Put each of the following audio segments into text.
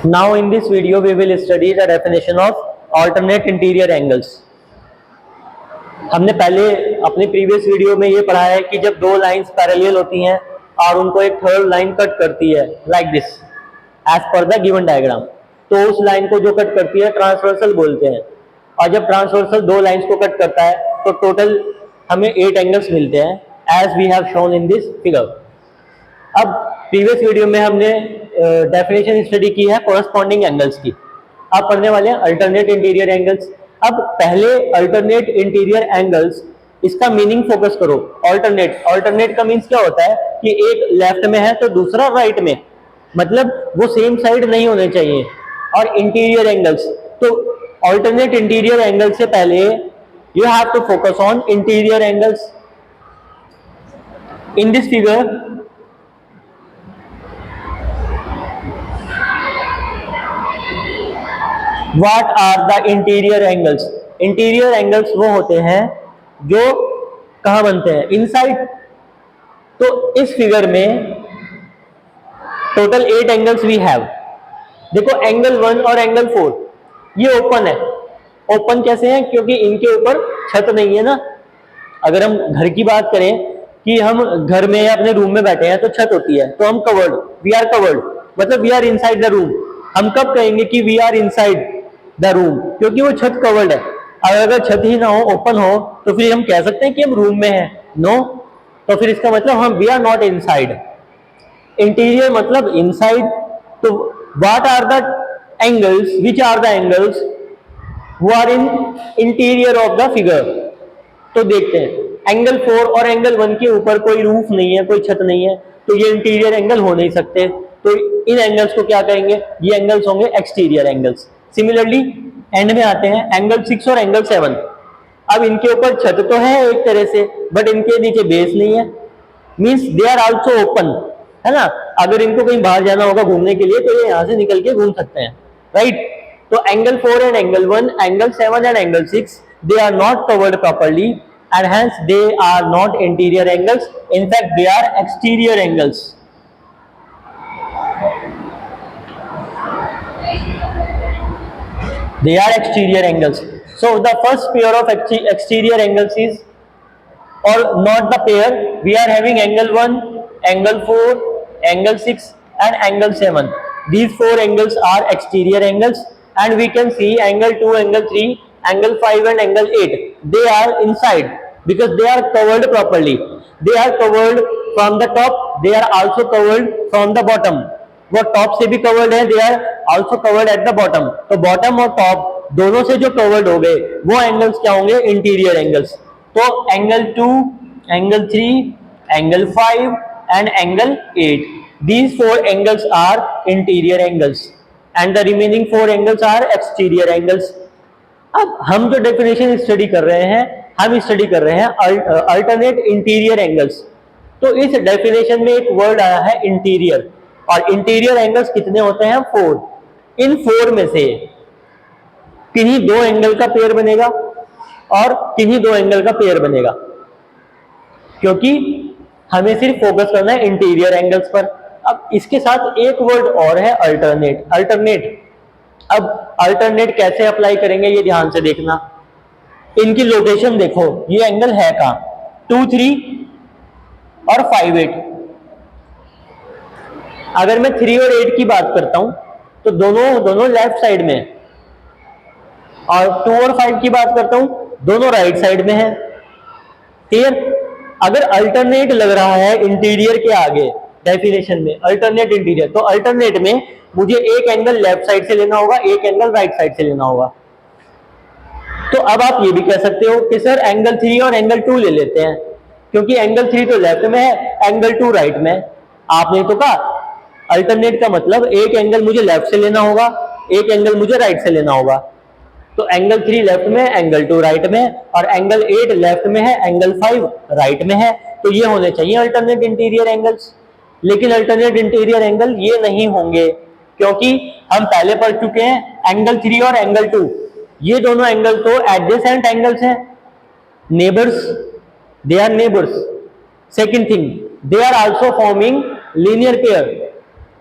Now in this video we will study the definition of alternate interior angles. हमने पहले अपनी previous video में ये पढ़ा है कि जब दो लाइंस पैरेलल होती हैं और उनको एक थर्ड लाइन कट करती है like this as per the given diagram, तो उस लाइन को जो कट करती है ट्रांसवर्सल बोलते हैं। और जब ट्रांसवर्सल दो लाइंस को कट करता है तो टोटल हमें 8 एंगल्स मिलते हैं as we have shown in this figure. अब प्रीवियस वीडियो में हमने डेफिनेशन स्टडी की है कोरस्पॉन्डिंग एंगल्स की। अब पढ़ने वाले हैं अल्टरनेट इंटीरियर एंगल्स। अब पहले अल्टरनेट इंटीरियर एंगल्स, इसका मीनिंग फोकस करो। अल्टरनेट का मीन्स क्या होता है कि एक लेफ्ट में है तो दूसरा राइट में, मतलब वो सेम साइड नहीं होने चाहिए। और इंटीरियर एंगल्स, तो अल्टरनेट इंटीरियर एंगल से पहले you have to focus on interior angles. In this figure What are the interior angles? Interior angles वो होते हैं जो कहाँ बनते हैं, इनसाइड। तो इस फिगर में टोटल 8 एंगल्स वी हैव। देखो एंगल 1 और एंगल 4 ये ओपन है। ओपन कैसे हैं? क्योंकि इनके ऊपर छत नहीं है ना। अगर हम घर की बात करें कि हम घर में या अपने रूम में बैठे हैं तो छत होती है, तो हम कवर्ड, वी आर कवर्ड, मतलब we are inside the room. हम कब कहेंगे कि we are inside the room? क्योंकि वो छत कवर्ड है। अगर छत ही ना हो, ओपन हो, तो फिर हम कह सकते हैं कि हम रूम में हैं? नो। तो फिर इसका मतलब हम we are not inside. Interior मतलब इनसाइड। तो what are the angles, which are the angles who are in interior of the figure? तो देखते हैं एंगल 4 और एंगल 1 के ऊपर कोई रूफ नहीं है, कोई छत नहीं है, तो ये इंटीरियर एंगल हो नहीं सकते। तो इन एंगल्स को क्या कहेंगे? ये एंगल्स होंगे एक्सटीरियर एंगल्स। सिमिलरली एंड में आते हैं एंगल 6 और एंगल 7। अब इनके ऊपर छत तो है एक तरह से, बट इनके नीचे बेस नहीं है, means they are also open, है ना। अगर इनको कहीं बाहर जाना होगा घूमने के लिए तो ये यहाँ से निकल के घूम सकते हैं, राइट। तो angle 4 and angle 1, angle 7 and angle 6, they are not covered properly and hence they are not interior angles. In fact they are exterior angles. They are exterior angles. So the first pair of exterior angles is, or not the pair, we are having angle 1, angle 4, angle 6 and angle 7. These 4 angles are exterior angles, and we can see angle 2, angle 3, angle 5 and angle 8, they are inside because they are covered properly. They are covered from the top, they are also covered from the bottom. वो top से भी covered है, they are also covered at the bottom. तो bottom और top दोनों से जो covered हो गए वो एंगल्स क्या होंगे? Interior angles. तो angle 2, angle 3, angle 5 and angle 8, these 4 angles are interior angles and the remaining 4 angles are exterior angles. अब हम जो डेफिनेशन स्टडी कर रहे हैं, हम स्टडी कर रहे हैं अल्टरनेट इंटीरियर एंगल्स। तो इस डेफिनेशन में एक वर्ड आया है इंटीरियर, और इंटीरियर एंगल्स कितने होते हैं? 4। इन 4 में से किन्हीं 2 एंगल का पेयर बनेगा और किन्हीं 2 एंगल का पेयर बनेगा, क्योंकि हमें सिर्फ फोकस करना है इंटीरियर एंगल्स पर। अब इसके साथ एक वर्ड और है अल्टरनेट। अल्टरनेट, अब अल्टरनेट कैसे अप्लाई करेंगे ये ध्यान से देखना। इनकी लोकेशन देखो, ये एंगल है कहाँ? 2, 3 और 5, 8। अगर मैं 3 और 8 की बात करता हूं तो दोनों लेफ्ट साइड में है, और 2 और 5 की बात करता हूं दोनों राइट साइड में है। क्लियर? अगर अल्टरनेट लग रहा है इंटीरियर के आगे डेफिनेशन में, अल्टरनेट इंटीरियर, तो अल्टरनेट में मुझे एक एंगल लेफ्ट साइड से लेना होगा, एक एंगल राइट साइड से लेना होगा। तो अब आप ये भी कह सकते हो कि सर एंगल 3 और एंगल 2 ले लेते हैं, क्योंकि एंगल 3 तो लेफ्ट में है, एंगल 2 राइट में है। आपने तो कहा अल्टरनेट का मतलब एक एंगल मुझे लेफ्ट से लेना होगा, एक एंगल मुझे राइट से लेना होगा। तो एंगल 3 लेफ्ट में, एंगल 2 राइट में, और एंगल 8 लेफ्ट में है, एंगल 5 राइट में है। तो ये होने चाहिए अल्टरनेट इंटीरियर एंगल्स। लेकिन अल्टरनेट इंटीरियर एंगल ये नहीं होंगे, क्योंकि हम पहले पढ़ चुके हैं एंगल 3 और एंगल 2, ये दोनों एंगल तो एडजेसेंट एंगल्स हैं, neighbours, they are neighbours. Second thing, they are also forming linear pair.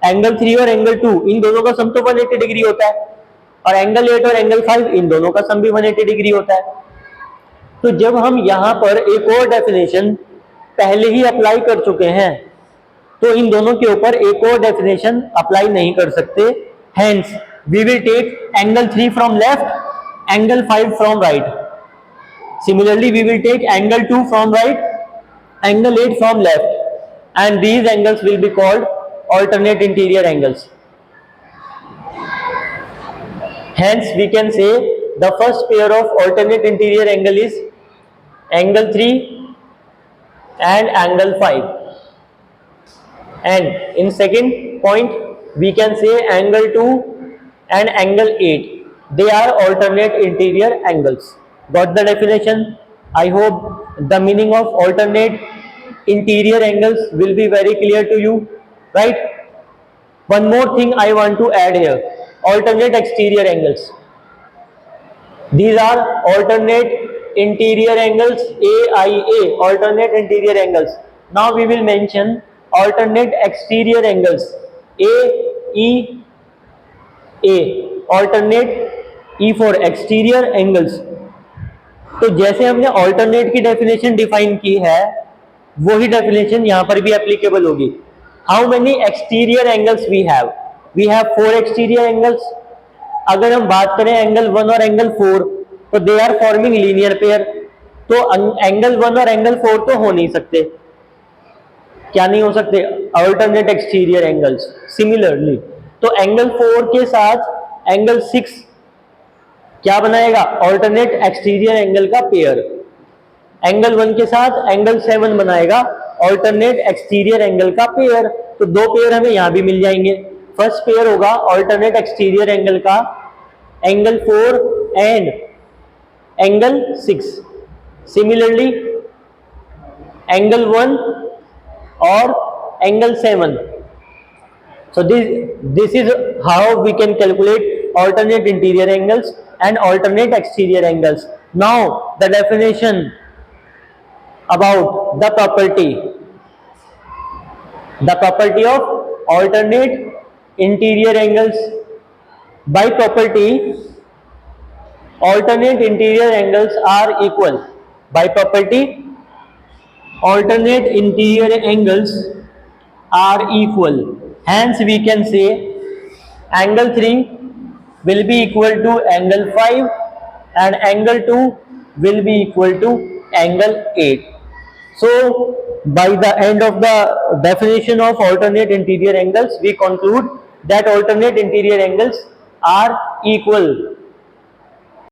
Angle 3 और एंगल 2 इन दोनों का सम तो 180 डिग्री होता है, और एंगल 8 और एंगल 5 इन दोनों का सम भी 180 डिग्री होता है। तो जब हम यहाँ पर एक और डेफिनेशन पहले ही अप्लाई कर चुके हैं, तो इन दोनों के ऊपर एक और डेफिनेशन अप्लाई नहीं कर सकते। Hence we will take angle 3 from left, angle 5 from right. Similarly, we will take angle 2 from right, angle 8 from left, and these angles will be called alternate interior angles. Hence, we can say the first pair of alternate interior angle is angle 3 and angle 5. And in second point, we can say angle 2 and angle 8. They are alternate interior angles. Got the definition? I hope the meaning of alternate interior angles will be very clear to you, right? One more thing I want to add here: alternate exterior angles. These are alternate interior angles, AIA, alternate interior angles. Now we will mention alternate exterior angles, AEA, alternate E for exterior angles. तो जैसे हमने alternate की definition define की है, वही definition यहाँ पर भी एप्लीकेबल होगी। How many exterior angles we have? We have 4 exterior angles. अगर हम बात करें एंगल 1 और एंगल 4, तो they are forming linear pair. तो एंगल 1 और एंगल 4 तो हो नहीं सकते। क्या नहीं हो सकते? Alternate exterior angles. सिमिलरली तो एंगल 4 के साथ एंगल 6 क्या बनाएगा? अल्टरनेट एक्सटीरियर एंगल का पेयर। एंगल 1 के साथ एंगल 7 बनाएगा अल्टरनेट एक्सटीरियर एंगल का पेयर। तो दो पेयर हमें यहां भी मिल जाएंगे। फर्स्ट पेयर होगा अल्टरनेट एक्सटीरियर एंगल का angle 4 and angle 6। Similarly angle 1 और angle 7। So this is how we can calculate alternate interior angles and alternate exterior angles. Now the definition about the property of alternate interior angles. By property, alternate interior angles are equal. By property, alternate interior angles are equal. Hence we can say angle 3 will be equal to angle 5 and angle 2 will be equal to angle 8. So by the end of the definition of alternate interior angles, we conclude that alternate interior angles are equal